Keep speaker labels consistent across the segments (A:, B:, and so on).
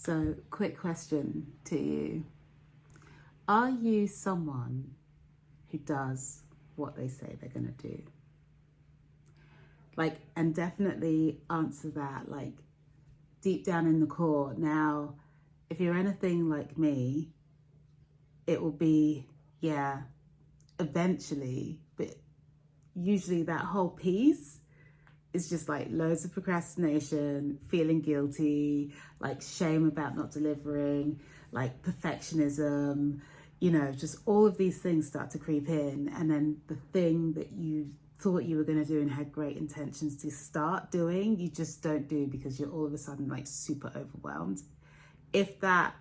A: So, quick question to you. Are you someone who does what they say they're going to do? Like, and definitely answer that, like, deep down in the core. Now, if you're anything like me, it will be, yeah, eventually, but usually that whole piece is just like loads of procrastination, feeling guilty, like shame about not delivering, like perfectionism, just all of these things start to creep in. And then the thing that you thought you were going to do and had great intentions to start doing, you just don't do because you're all of a sudden like super overwhelmed. If that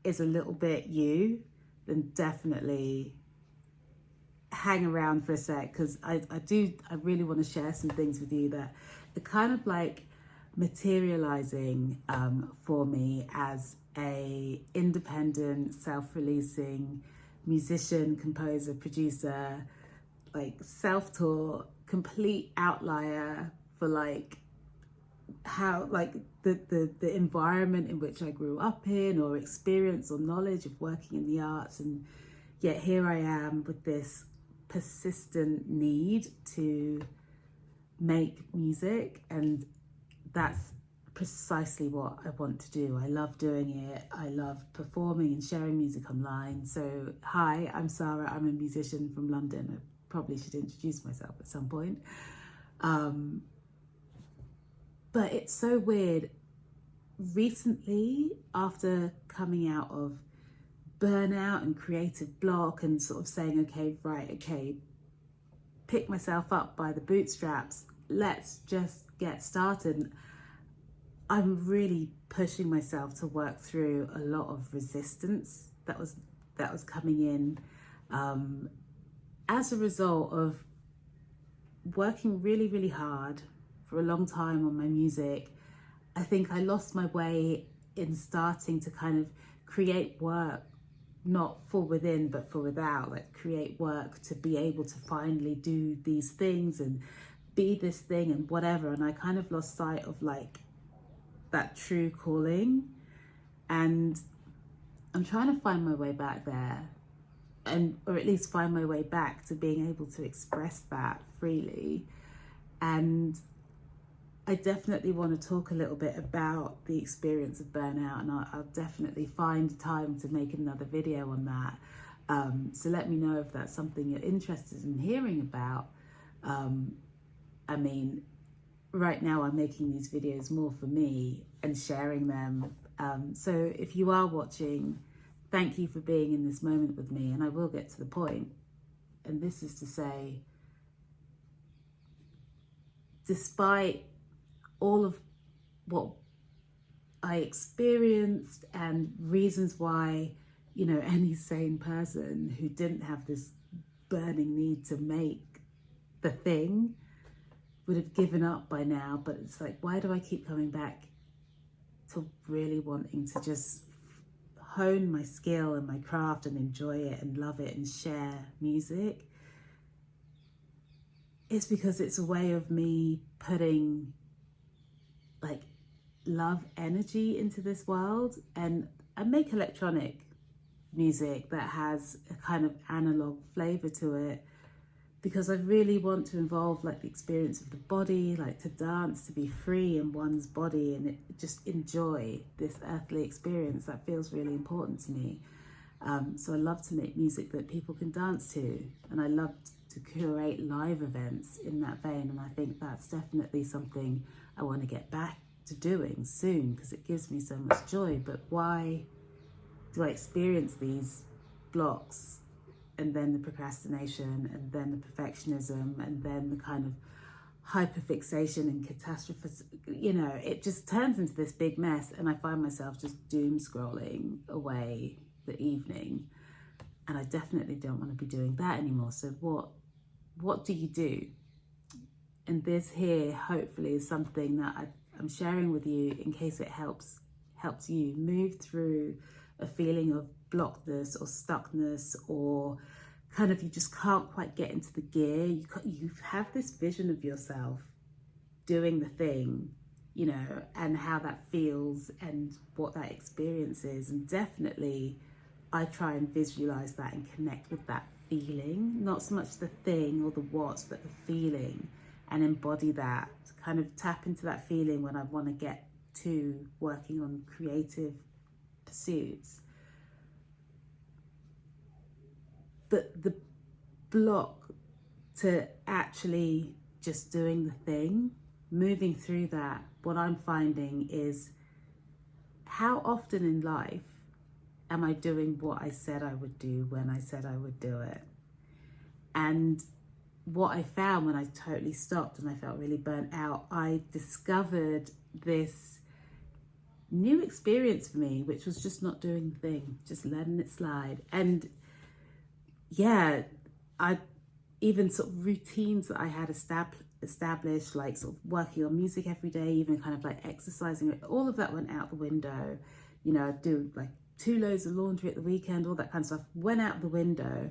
A: is a little bit you, then definitely hang around for a sec, because I really want to share some things with you that are kind of like materializing for me as a independent, self-releasing musician, composer, producer, like self-taught, complete outlier for like how like the environment in which I grew up in, or experience or knowledge of working in the arts. And yet here I am with this persistent need to make music, and that's precisely what I want to do. I love doing it. I love performing and sharing music online. So hi, I'm S.A.A.R.A. I'm a musician from London. I probably should introduce myself at some point. But it's so weird. Recently, after coming out of burnout and creative block and sort of saying, okay, pick myself up by the bootstraps, let's just get started. I'm really pushing myself to work through a lot of resistance that was coming in as a result of working really, really hard for a long time on my music. I think I lost my way in starting to kind of create work, not for within, but for without, like create work to be able to finally do these things and be this thing and whatever. And I kind of lost sight of like that true calling. And I'm trying to find my way back there, or at least find my way back to being able to express that freely. And I definitely want to talk a little bit about the experience of burnout, and I'll definitely find time to make another video on that. So let me know if that's something you're interested in hearing about. I mean, right now I'm making these videos more for me and sharing them. So if you are watching, thank you for being in this moment with me, and I will get to the point. And this is to say, despite all of what I experienced and reasons why, any sane person who didn't have this burning need to make the thing would have given up by now. But it's like, why do I keep coming back to really wanting to just hone my skill and my craft and enjoy it and love it and share music? It's because it's a way of me putting like love energy into this world. And I make electronic music that has a kind of analog flavor to it, because I really want to involve like the experience of the body, like to dance, to be free in one's body, and just enjoy this earthly experience. That feels really important to me. So I love to make music that people can dance to, and I love to curate live events in that vein. And I think that's definitely something I want to get back to doing soon, because it gives me so much joy. But why do I experience these blocks, and then the procrastination, and then the perfectionism, and then the kind of hyperfixation and catastrophe? It just turns into this big mess, and I find myself just doom scrolling away the evening. And I definitely don't want to be doing that anymore. So what do you do? And this here hopefully is something that I'm sharing with you in case it helps you move through a feeling of blockedness or stuckness, or kind of you just can't quite get into the gear. You have this vision of yourself doing the thing, you know, and how that feels and what that experience is. And definitely I try and visualize that and connect with that feeling, not so much the thing or the what, but the feeling, and embody that, kind of tap into that feeling when I want to get to working on creative pursuits. But the block to actually just doing the thing, moving through that, what I'm finding is, how often in life am I doing what I said I would do when I said I would do it? And what I found when I totally stopped and I felt really burnt out, I discovered this new experience for me, which was just not doing the thing, just letting it slide. And yeah, I even sort of routines that I had established, like sort of working on music every day, even kind of like exercising, all of that went out the window. You know, I'd do like 2 loads of laundry at the weekend, all that kind of stuff went out the window.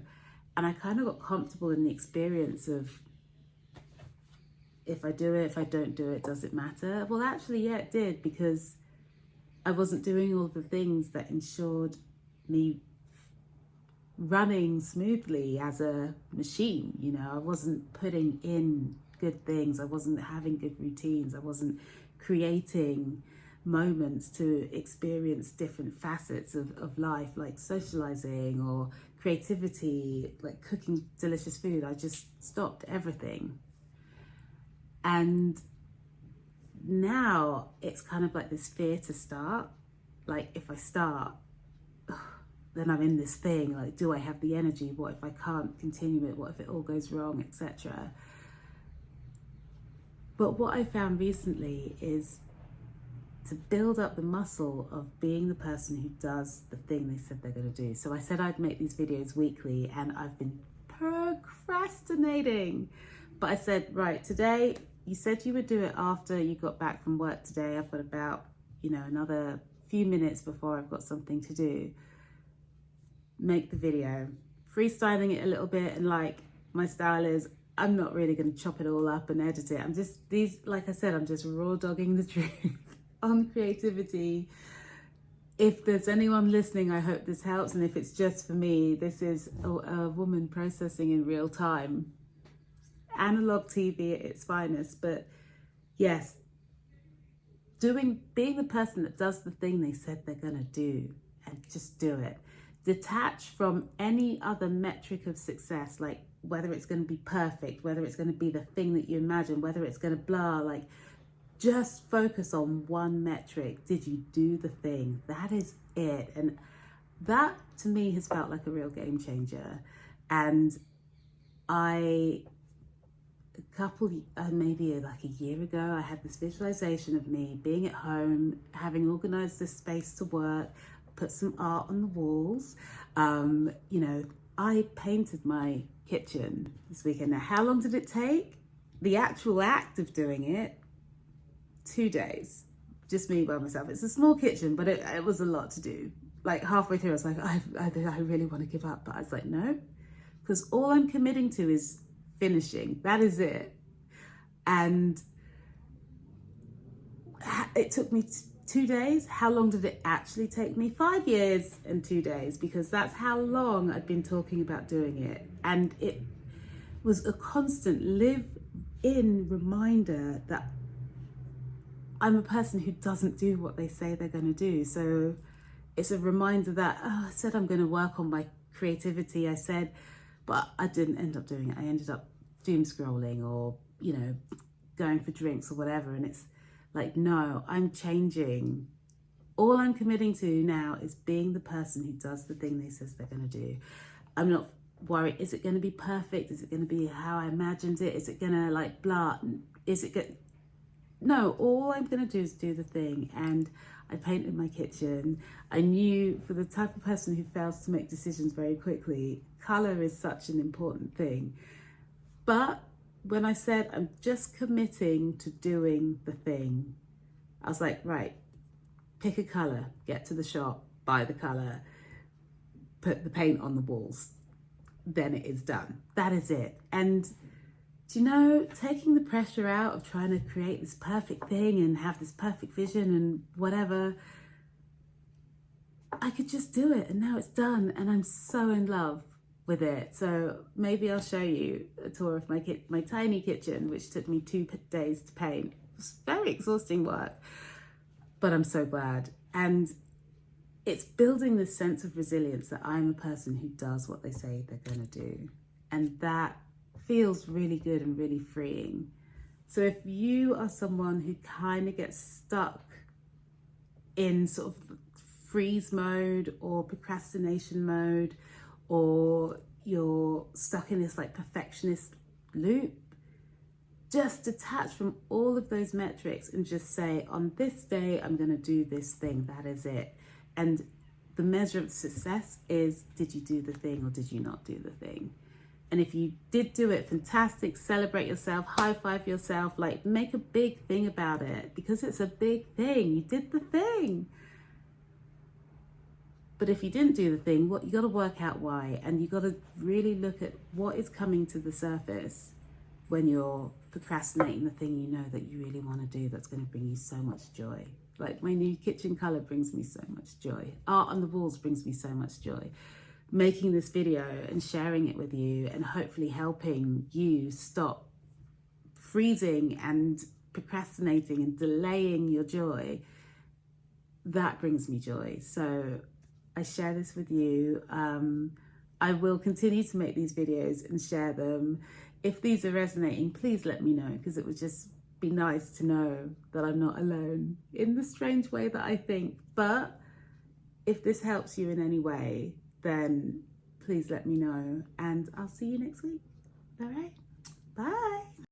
A: And I kind of got comfortable in the experience of, if I do it, if I don't do it, does it matter? Well, actually, yeah, it did, because I wasn't doing all the things that ensured me running smoothly as a machine. You know, I wasn't putting in good things. I wasn't having good routines. I wasn't creating moments to experience different facets of life, like socializing or creativity, like cooking delicious food. I just stopped everything. And now it's kind of like this fear to start. Like, if I start, then I'm in this thing, like, do I have the energy? What if I can't continue it? What if it all goes wrong, etc.? But what I found recently is to build up the muscle of being the person who does the thing they said they're going to do. So I said I'd make these videos weekly, and I've been procrastinating. But I said, right, today, you said you would do it after you got back from work today. I've got about, you know, another few minutes before I've got something to do. Make the video, freestyling it a little bit, and like my style is, I'm not really going to chop it all up and edit it. I'm just, like I said, I'm just raw dogging the truth on creativity. If there's anyone listening, I hope this helps. And if it's just for me, this is a woman processing in real time. Analog TV at its finest. But yes, being the person that does the thing they said they're going to do, and just do it. Detach from any other metric of success, like whether it's going to be perfect, whether it's going to be the thing that you imagine, whether it's going to blah, like just focus on one metric. Did you do the thing? That is it. And that to me has felt like a real game changer. And maybe like a year ago, I had this visualization of me being at home, having organized this space to work, put some art on the walls. You know, I painted my kitchen this weekend. Now, how long did it take? The actual act of doing it, 2 days, just me by myself. It's a small kitchen, but it was a lot to do. Like halfway through, I was like, I really want to give up. But I was like, no, because all I'm committing to is finishing. That is it. And it took me 2 days. How long did it actually take me? 5 years and 2 days, because that's how long I'd been talking about doing it. And it was a constant live-in reminder that I'm a person who doesn't do what they say they're going to do. So it's a reminder that, I said I'm going to work on my creativity. I said, but I didn't end up doing it. I ended up doom scrolling or, you know, going for drinks or whatever. And it's like, no, I'm changing. All I'm committing to now is being the person who does the thing they says they're going to do. I'm not worried. Is it going to be perfect? Is it going to be how I imagined it? Is it going to like blah? Is it good? No, all I'm going to do is do the thing. And I painted my kitchen. I knew, for the type of person who fails to make decisions very quickly, color is such an important thing. But when I said I'm just committing to doing the thing, I was like, right, pick a color, get to the shop, buy the color, put the paint on the walls, then it is done. That is it. And do you know, taking the pressure out of trying to create this perfect thing and have this perfect vision and whatever, I could just do it and now it's done and I'm so in love with it. So maybe I'll show you a tour of my tiny kitchen, which took me 2 days to paint. It was very exhausting work, but I'm so glad. And it's building this sense of resilience that I'm a person who does what they say they're going to do. And that feels really good and really freeing. So if you are someone who kind of gets stuck in sort of freeze mode or procrastination mode, or you're stuck in this like perfectionist loop, just detach from all of those metrics and just say, on this day, I'm going to do this thing. That is it. And the measure of success is, did you do the thing or did you not do the thing? And if you did do it, fantastic, celebrate yourself, high five yourself, like make a big thing about it because it's a big thing. You did the thing. But if you didn't do the thing, you got to work out why, and you got to really look at what is coming to the surface when you're procrastinating the thing you know that you really want to do that's going to bring you so much joy. Like my new kitchen color brings me so much joy. Art on the walls brings me so much joy. Making this video and sharing it with you and hopefully helping you stop freezing and procrastinating and delaying your joy, that brings me joy. So I share this with you. I will continue to make these videos and share them. If these are resonating, please let me know, because it would just be nice to know that I'm not alone in the strange way that I think. But if this helps you in any way, then please let me know, and I'll see you next week. All right, bye.